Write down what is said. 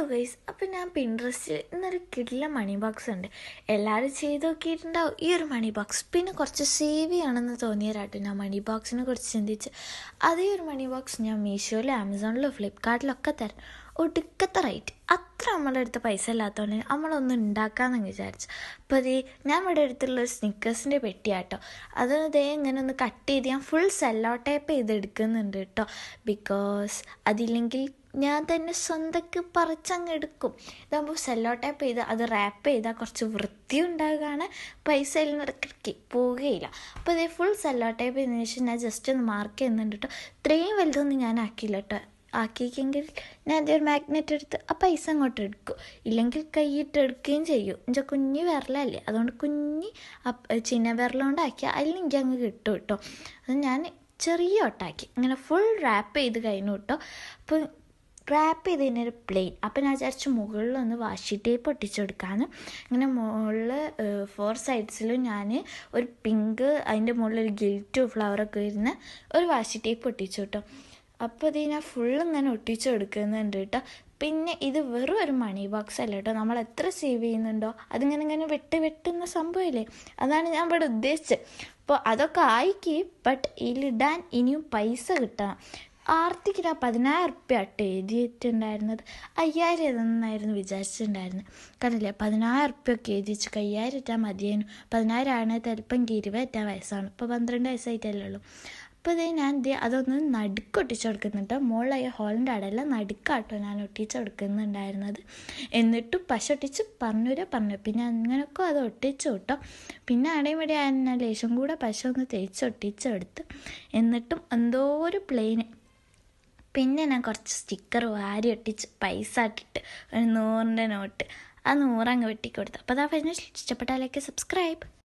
Hello guys, അപ്പോൾ ഞാൻ പിൻട്രസ്റ്റിൽ ഇന്നൊരു കിടിലൻ മണി ബോക്സ് ഉണ്ട്. എല്ലാവരും ചെയ്ത് നോക്കിയിട്ടുണ്ടാവും ഈ ഒരു മണി ബോക്സ്. പിന്നെ കുറച്ച് സേവ് ചെയ്യണമെന്ന് തോന്നിയതായിട്ട് ഞാൻ മണി ബോക്സിനെ കുറിച്ച് ചിന്തിച്ച് അതേ ഒരു മണി ബോക്സ് ഞാൻ മീഷോയിലും ആമസോണിലും ഫ്ലിപ്കാർട്ടിലൊക്കെ തരാം. ഒടുക്കത്തെ റേറ്റ്. അത്ര നമ്മളുടെ അടുത്ത് പൈസ ഇല്ലാത്തതുകൊണ്ട് നമ്മളൊന്നും ഉണ്ടാക്കാമെന്ന് വിചാരിച്ചു. അപ്പോൾ അതേ ഞാൻ ഇവിടെ അടുത്തുള്ള ഒരു സ്നിക്കേഴ്സിൻ്റെ പെട്ടിയാട്ടോ. അത് ഇതേ ഇങ്ങനെ ഒന്ന് കട്ട് ചെയ്ത് ഞാൻ ഫുൾ സെല്ലോ ടേപ്പ് ചെയ്തെടുക്കുന്നുണ്ട് കേട്ടോ. ബിക്കോസ് അതില്ലെങ്കിൽ ഞാൻ തന്നെ സ്വന്തക്ക് പറിച്ചങ്ങ് എടുക്കും. ഇതാകുമ്പോൾ സെല്ലോ ടേപ്പ് ചെയ്ത് അത് റാപ്പ് ചെയ്താൽ കുറച്ച് വൃത്തി ഉണ്ടാകുകയാണ്, പൈസ ഇടയ്ക്കിടയ്ക്ക് പോവുകയില്ല. അപ്പോൾ ഇതേ ഫുൾ സെല്ലോ ടേപ്പ് ചെയ്തതിന് ശേഷം ഞാൻ ജസ്റ്റ് ഒന്ന് മാർക്ക് ചെയ്യുന്നുണ്ട് കേട്ടോ. ഇത്രയും വലുതൊന്നും ഞാൻ ആക്കിയില്ല കേട്ടോ. ആക്കിയെങ്കിൽ ഞാൻ ഒരു മാഗ്നറ്റ് എടുത്ത് ആ പൈസ അങ്ങോട്ട് എടുക്കും, ഇല്ലെങ്കിൽ കൈയിട്ട് എടുക്കുകയും ചെയ്യും. എന്നുവെച്ചാൽ കുഞ്ഞ് വിരലല്ലേ, അതുകൊണ്ട് കുഞ്ഞ് ചിന്ന വിരലുകൊണ്ട് ആക്കിയാൽ അതിലെങ്കിൽ അങ്ങ് കിട്ടും കേട്ടോ. അത് ഞാൻ ചെറിയ ഒട്ടാക്കി ഇങ്ങനെ ഫുൾ റാപ്പ് ചെയ്ത് കഴിഞ്ഞു കേട്ടോ. അപ്പോൾ റാപ്പ് ചെയ്തതിനൊരു പ്ലെയിൻ. അപ്പോൾ ഞാൻ വിചാരിച്ചു മുകളിലൊന്ന് വാഷി ടേപ്പ് ഒട്ടിച്ചെടുക്കാമെന്ന്. ഇങ്ങനെ മുകളിൽ 4 സൈഡ്സിലും ഞാൻ ഒരു പിങ്ക്, അതിൻ്റെ മുകളിൽ ഒരു ഗിൽറ്റ് ഫ്ലവറൊക്കെ വരുന്ന ഒരു വാഷി ടേപ്പ് ഒട്ടിച്ചു കേട്ടോ. അപ്പോൾ ഇത് ഞാൻ ഫുള്ള് ഇങ്ങനെ ഒട്ടിച്ചെടുക്കുന്നുണ്ട് കേട്ടോ. പിന്നെ ഇത് വെറും ഒരു മണി ബോക്സ് അല്ല കേട്ടോ. നമ്മൾ എത്ര സേവ് ചെയ്യുന്നുണ്ടോ അതിങ്ങനെ വെട്ടുന്ന സംഭവമില്ലേ, അതാണ് ഞാൻ ഇവിടെ ഉദ്ദേശിച്ചത്. അപ്പോൾ അതൊക്കെ ആയിക്ക്, ബട്ട് ഇതിലിടാൻ ഇനിയും പൈസ കിട്ടണം. ആർത്തിക്ക് ഞാൻ 10,000 ഉറുപ്യ ആട്ടോ എഴുതിയിട്ടുണ്ടായിരുന്നത്. 5,000 ഇതെന്നായിരുന്നു വിചാരിച്ചിട്ടുണ്ടായിരുന്നത്. കാരണമില്ലേ, 10,000 ഉറുപ്യൊക്കെ എഴുതി വെച്ചു 5,000 ഇട്ടാൽ മതിയേനു. 10,000 ആണെങ്കിൽ ചിലപ്പം 20 വയസ്സാണ്, ഇപ്പോൾ 12 വയസ്സായിട്ടല്ലേ ഉള്ളൂ. അപ്പോൾ ഇതേ ഞാൻ അതൊന്ന് നടുക്ക് ഒട്ടിച്ചെടുക്കുന്നുണ്ട്. മുകളിലായ ഹോളിൻ്റെ അടയെല്ലാം നടുക്കാട്ടോ ഞാൻ ഒട്ടിച്ചെടുക്കുന്നുണ്ടായിരുന്നത്. എന്നിട്ടും പശ ഒട്ടിച്ച് പറഞ്ഞു പിന്നെ അങ്ങനെയൊക്കെ അത് ഒട്ടിച്ചു കേട്ടോ. പിന്നെ അടയും ഞാൻ ലേശം കൂടെ പശ ഒന്ന് ഒട്ടിച്ചെടുത്ത്. എന്നിട്ടും എന്തോ ഒരു പ്ലെയിന്. പിന്നെ ഞാൻ കുറച്ച് സ്റ്റിക്കർ വാരി ഒട്ടിച്ച് പൈസ ഇട്ടിട്ട് ഒരു 100 നോട്ട്, ആ 100 അങ്ങ് വെട്ടിക്കൊടുത്തു. അപ്പോൾ അതാ പറഞ്ഞാൽ ഇഷ്ടപ്പെട്ടാലേക്ക് സബ്സ്ക്രൈബ്.